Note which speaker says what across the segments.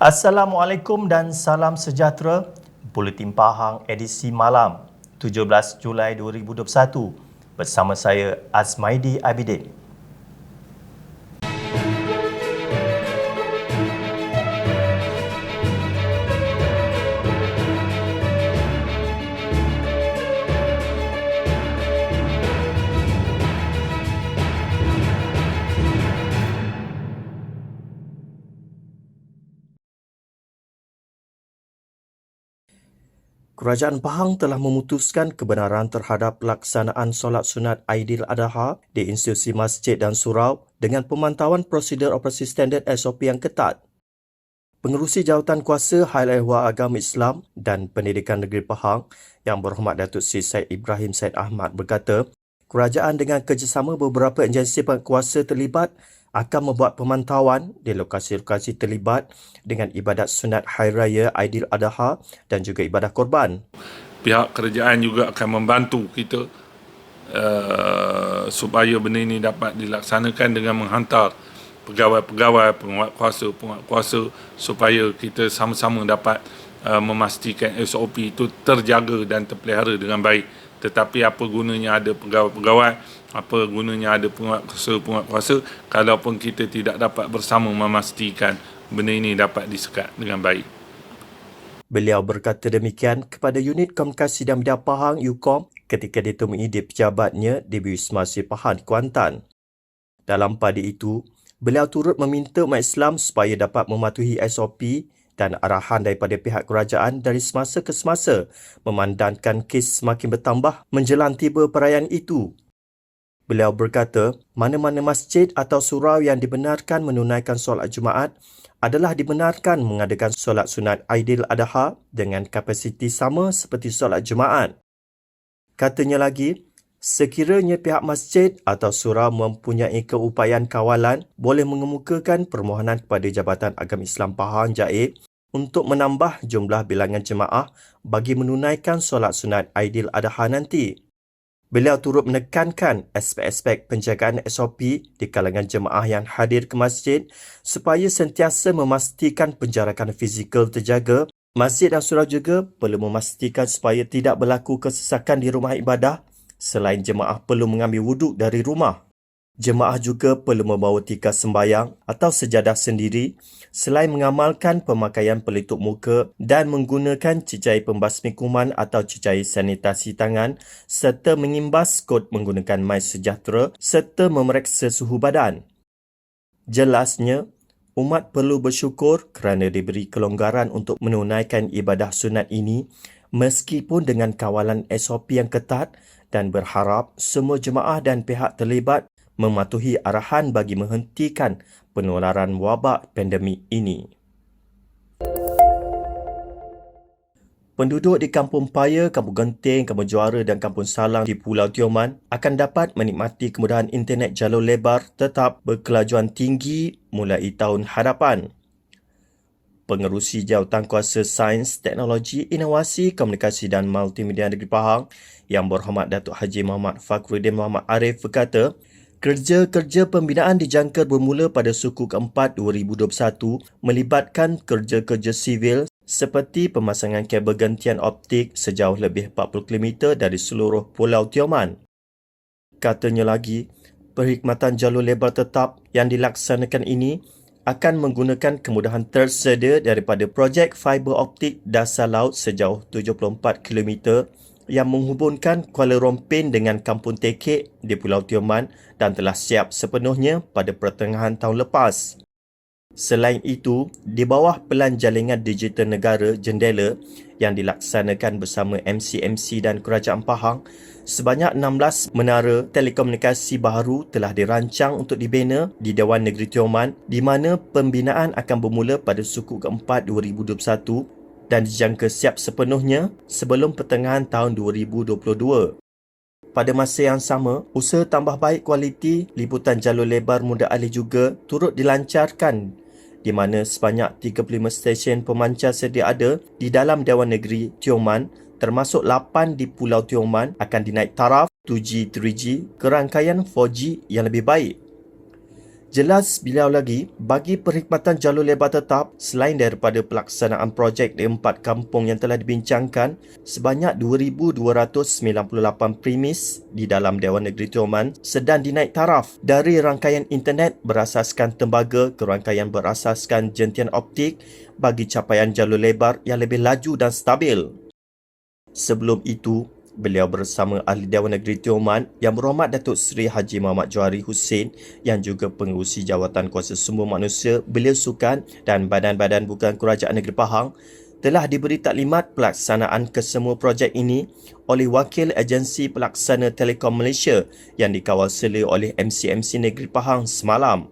Speaker 1: Assalamualaikum dan salam sejahtera. Buletin Pahang edisi malam 17 Julai 2021 bersama saya Azmaidi Abidin. Kerajaan Pahang telah memutuskan kebenaran terhadap pelaksanaan solat sunat Aidiladha di institusi masjid dan surau dengan pemantauan prosedur operasi standard SOP yang ketat. Pengerusi Jawatan Kuasa Hal Ehwal Agama Islam dan Pendidikan Negeri Pahang Yang Berhormat Datuk Seri Syed Ibrahim Syed Ahmad berkata, kerajaan dengan kerjasama beberapa agensi pengkuasa terlibat akan membuat pemantauan di lokasi-lokasi terlibat dengan ibadat sunat Hari Raya Aidiladha dan juga ibadah korban.
Speaker 2: Pihak kerajaan juga akan membantu kita supaya benda ini dapat dilaksanakan dengan menghantar pegawai-pegawai, penguat kuasa supaya kita sama-sama dapat memastikan SOP itu terjaga dan terpelihara dengan baik. Tetapi apa gunanya ada pegawai-pegawai, apa gunanya ada penguat kuasa kalaupun kita tidak dapat bersama memastikan benda ini dapat disekat dengan baik.
Speaker 1: Beliau berkata demikian kepada Unit Komunikasi dan Media Pahang UKOM ketika ditemui di pejabatnya di Wisma Sri Pahang, Kuantan. Dalam pada itu, beliau turut meminta umat Islam supaya dapat mematuhi SOP dan arahan daripada pihak kerajaan dari semasa ke semasa memandangkan kes semakin bertambah menjelang tiba perayaan itu. Beliau berkata, mana-mana masjid atau surau yang dibenarkan menunaikan solat Jumaat adalah dibenarkan mengadakan solat sunat Aidiladha dengan kapasiti sama seperti solat Jumaat. Katanya lagi, sekiranya pihak masjid atau surau mempunyai keupayaan kawalan, boleh mengemukakan permohonan kepada Jabatan Agama Islam Pahang JAIB untuk menambah jumlah bilangan jemaah bagi menunaikan solat sunat Aidiladha nanti. Beliau turut menekankan aspek-aspek penjagaan SOP di kalangan jemaah yang hadir ke masjid supaya sentiasa memastikan penjarakan fizikal terjaga. Masjid dan surau juga perlu memastikan supaya tidak berlaku kesesakan di rumah ibadah selain jemaah perlu mengambil wuduk dari rumah. Jemaah juga perlu membawa tikar sembayang atau sejadah sendiri selain mengamalkan pemakaian pelitup muka dan menggunakan cecair pembasmi kuman atau cecair sanitasi tangan serta mengimbas kod menggunakan MySejahtera serta memeriksa suhu badan. Jelasnya, umat perlu bersyukur kerana diberi kelonggaran untuk menunaikan ibadah sunat ini meskipun dengan kawalan SOP yang ketat dan berharap semua jemaah dan pihak terlibat mematuhi arahan bagi menghentikan penularan wabak pandemik ini. Penduduk di Kampung Paya, Kampung Genting, Kampung Juara dan Kampung Salang di Pulau Tioman akan dapat menikmati kemudahan internet jalur lebar tetap berkelajuan tinggi mulai tahun hadapan. Pengerusi Jawatan Kuasa Sains, Teknologi, Inovasi, Komunikasi dan Multimedia Negeri Pahang Yang Berhormat Datuk Haji Muhammad Fakhruddin Muhammad Arif berkata, kerja-kerja pembinaan dijangka bermula pada suku keempat 2021 melibatkan kerja-kerja sivil seperti pemasangan kabel gantian optik sejauh lebih 40 km dari seluruh Pulau Tioman. Katanya lagi, perkhidmatan jalur lebar tetap yang dilaksanakan ini akan menggunakan kemudahan tersedia daripada projek fiber optik dasar laut sejauh 74 km yang menghubungkan Kuala Rompin dengan Kampung Tekek di Pulau Tioman dan telah siap sepenuhnya pada pertengahan tahun lepas. Selain itu, di bawah pelan jaringan digital negara Jendela yang dilaksanakan bersama MCMC dan Kerajaan Pahang, sebanyak 16 menara telekomunikasi baharu telah dirancang untuk dibina di Dewan Negeri Tioman di mana pembinaan akan bermula pada suku keempat 2021 dan dijangka siap sepenuhnya sebelum pertengahan tahun 2022. Pada masa yang sama, usaha tambah baik kualiti liputan jalur lebar muda alih juga turut dilancarkan di mana sebanyak 35 stesen pemancar sedia ada di dalam Dewan Negeri Tioman termasuk 8 di Pulau Tioman akan dinaik taraf 2G, 3G ke rangkaian 4G yang lebih baik. Jelas beliau lagi, bagi perkhidmatan jalur lebar tetap, selain daripada pelaksanaan projek di 4 kampung yang telah dibincangkan, sebanyak 2,298 premis di dalam Dewan Negeri Tioman sedang dinaik taraf dari rangkaian internet berasaskan tembaga ke rangkaian berasaskan jentian optik bagi capaian jalur lebar yang lebih laju dan stabil. Sebelum itu, beliau bersama Ahli Dewan Negeri Tioman Yang Berhormat Datuk Seri Haji Muhammad Johari Hussein yang juga pengerusi Jawatan Kuasa Sumber Manusia, Belia Sukan dan Badan-Badan Bukan Kerajaan Negeri Pahang telah diberi taklimat pelaksanaan kesemua projek ini oleh Wakil Agensi Pelaksana Telekom Malaysia yang dikawal sela oleh MC-MC Negeri Pahang semalam.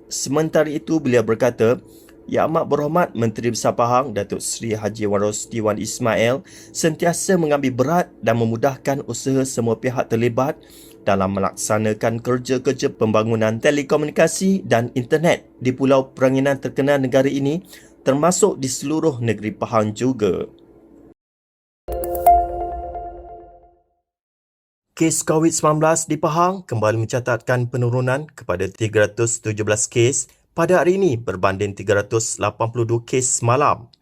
Speaker 1: Sementara itu, beliau berkata, Yang Amat Berhormat Menteri Besar Pahang Datuk Seri Haji Wan Rosli Wan Ismail sentiasa mengambil berat dan memudahkan usaha semua pihak terlibat dalam melaksanakan kerja-kerja pembangunan telekomunikasi dan internet di pulau peranginan terkenal negara ini termasuk di seluruh negeri Pahang juga. Kes COVID-19 di Pahang kembali mencatatkan penurunan kepada 317 kes pada hari ini berbanding 382 kes semalam.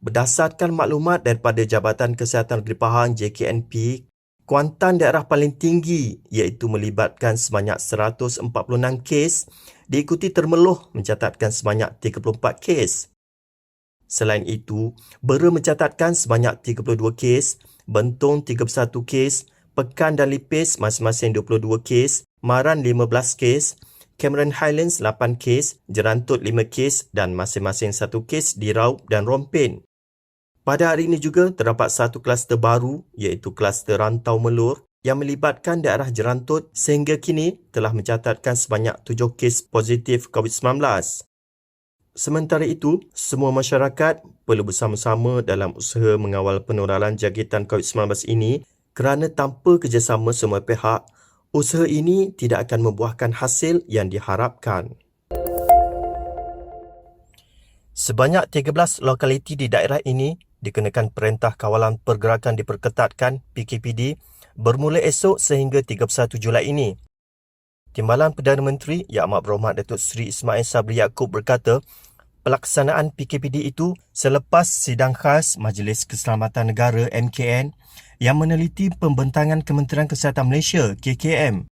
Speaker 1: Berdasarkan maklumat daripada Jabatan Kesihatan Negeri Pahang JKNP, Kuantan daerah paling tinggi iaitu melibatkan sebanyak 146 kes, diikuti Temerloh mencatatkan sebanyak 34 kes. Selain itu, Bera mencatatkan sebanyak 32 kes, Bentong 31 kes, Pekan dan Lipis masing-masing 22 kes, Maran 15 kes, Cameron Highlands 8 kes, Jerantut 5 kes dan masing-masing 1 kes di Raub dan Rompin. Pada hari ini juga terdapat satu kluster baru iaitu kluster Rantau Melur yang melibatkan daerah Jerantut sehingga kini telah mencatatkan sebanyak 7 kes positif COVID-19. Sementara itu, semua masyarakat perlu bersama-sama dalam usaha mengawal penularan jangkitan COVID-19 ini kerana tanpa kerjasama semua pihak, usaha ini tidak akan membuahkan hasil yang diharapkan. Sebanyak 13 lokaliti di daerah ini dikenakan Perintah Kawalan Pergerakan Diperketatkan PKPD bermula esok sehingga 31 Julai ini. Timbalan Perdana Menteri Yang Amat Berhormat Datuk Seri Ismail Sabri Yaakob berkata, pelaksanaan PKPD itu selepas sidang khas Majlis Keselamatan Negara MKN yang meneliti pembentangan Kementerian Kesihatan Malaysia KKM.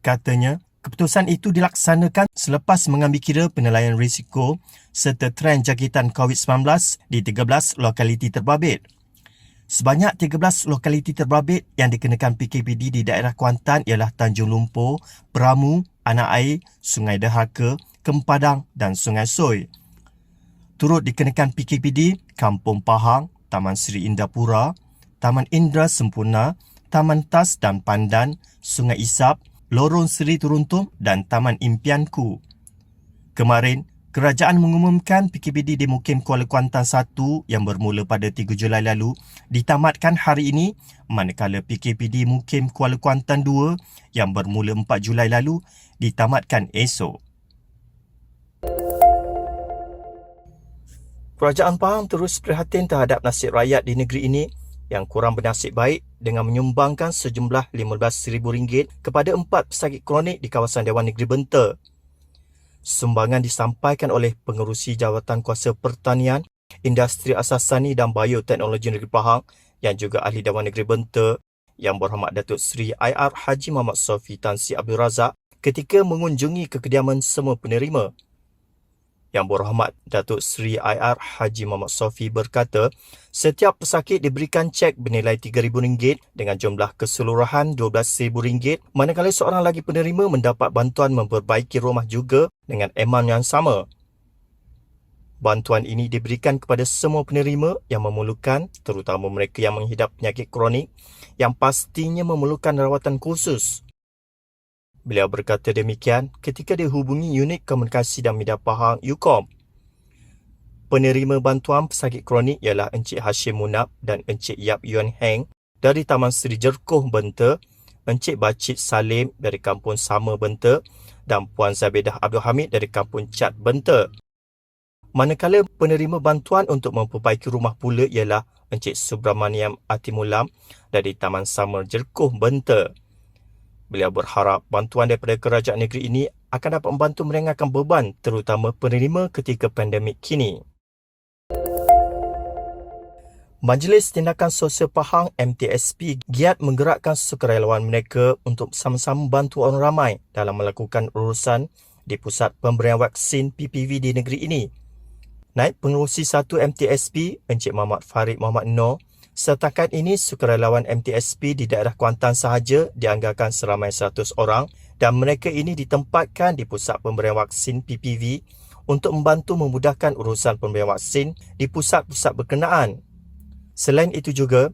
Speaker 1: Katanya, keputusan itu dilaksanakan selepas mengambil kira penilaian risiko serta trend jangkitan COVID-19 di 13 lokaliti terbabit. Sebanyak 13 lokaliti terbabit yang dikenakan PKPD di daerah Kuantan ialah Tanjung Lumpur, Beramu, Anak Air, Sungai Dahaka, Kempadang dan Sungai Soi. Turut dikenakan PKPD Kampung Pahang, Taman Seri Indapura, Taman Indra Sempurna, Taman Tas dan Pandan, Sungai Isap, Lorong Seri Turuntum dan Taman Impianku. Kemarin, kerajaan mengumumkan PKPD di Mukim Kuala Kuantan 1 yang bermula pada 3 Julai lalu ditamatkan hari ini, manakala PKPD Mukim Kuala Kuantan 2 yang bermula 4 Julai lalu ditamatkan esok. Kerajaan Pahang terus prihatin terhadap nasib rakyat di negeri ini yang kurang bernasib baik dengan menyumbangkan sejumlah RM15,000 kepada 4 pesakit kronik di kawasan Dewan Negeri Benta. Sumbangan disampaikan oleh Pengerusi Jawatan Kuasa Pertanian, Industri Asasani dan Bioteknologi Negeri Pahang yang juga Ahli Dewan Negeri Benta Yang Berhormat Datuk Seri IR Haji Muhammad Sofi Tan Sri Abdul Razak ketika mengunjungi kekediaman semua penerima. Yang Berhormat Datuk Seri IR Haji Muhammad Sofi berkata, setiap pesakit diberikan cek bernilai RM3,000 dengan jumlah keseluruhan RM12,000, manakala seorang lagi penerima mendapat bantuan memperbaiki rumah juga dengan amount yang sama. Bantuan ini diberikan kepada semua penerima yang memerlukan, terutama mereka yang menghidap penyakit kronik yang pastinya memerlukan rawatan khusus. Beliau berkata demikian ketika dihubungi Unit Komunikasi dan Media Pahang UKOM. Penerima bantuan pesakit kronik ialah Encik Hashim Munab dan Encik Yap Yuan Heng dari Taman Seri Jerkoh Benta, Encik Bacit Salim dari Kampung Sama Benta dan Puan Zabedah Abdul Hamid dari Kampung Cat Benta. Manakala penerima bantuan untuk memperbaiki rumah pula ialah Encik Subramaniam Atimulam dari Taman Sama Jerkoh Benta. Beliau berharap bantuan daripada kerajaan negeri ini akan dapat membantu meringankan beban terutama penerima ketika pandemik kini. Majlis Tindakan Sosial Pahang MTSP giat menggerakkan sukarelawan mereka untuk sama-sama membantu orang ramai dalam melakukan urusan di Pusat Pemberian Vaksin PPV di negeri ini. Naib Pengerusi 1 MTSP, Encik Muhammad Farid Muhammad Noor, setakat ini sukarelawan MTSP di daerah Kuantan sahaja dianggarkan seramai 100 orang dan mereka ini ditempatkan di Pusat Pemberian Vaksin PPV untuk membantu memudahkan urusan pemberian vaksin di pusat-pusat berkenaan. Selain itu juga,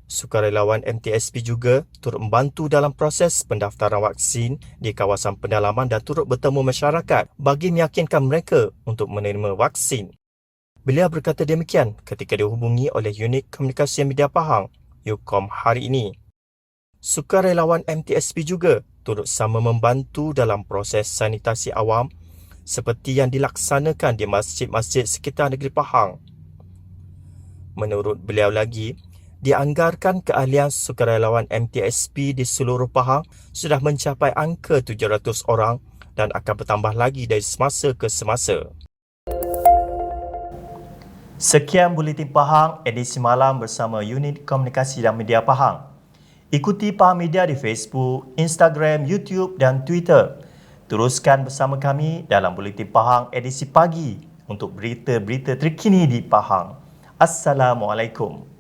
Speaker 1: sukarelawan MTSP juga turut membantu dalam proses pendaftaran vaksin di kawasan pendalaman dan turut bertemu masyarakat bagi meyakinkan mereka untuk menerima vaksin. Beliau berkata demikian ketika dihubungi oleh Unit Komunikasi Media Pahang, UKOM hari ini. Sukarelawan MTSP juga turut sama membantu dalam proses sanitasi awam seperti yang dilaksanakan di masjid-masjid sekitar negeri Pahang. Menurut beliau lagi, dianggarkan keahlian sukarelawan MTSP di seluruh Pahang sudah mencapai angka 700 orang dan akan bertambah lagi dari semasa ke semasa. Sekian Buletin Pahang edisi malam bersama Unit Komunikasi dan Media Pahang. Ikuti Pahang Media di Facebook, Instagram, YouTube dan Twitter. Teruskan bersama kami dalam Buletin Pahang edisi pagi untuk berita-berita terkini di Pahang. Assalamualaikum.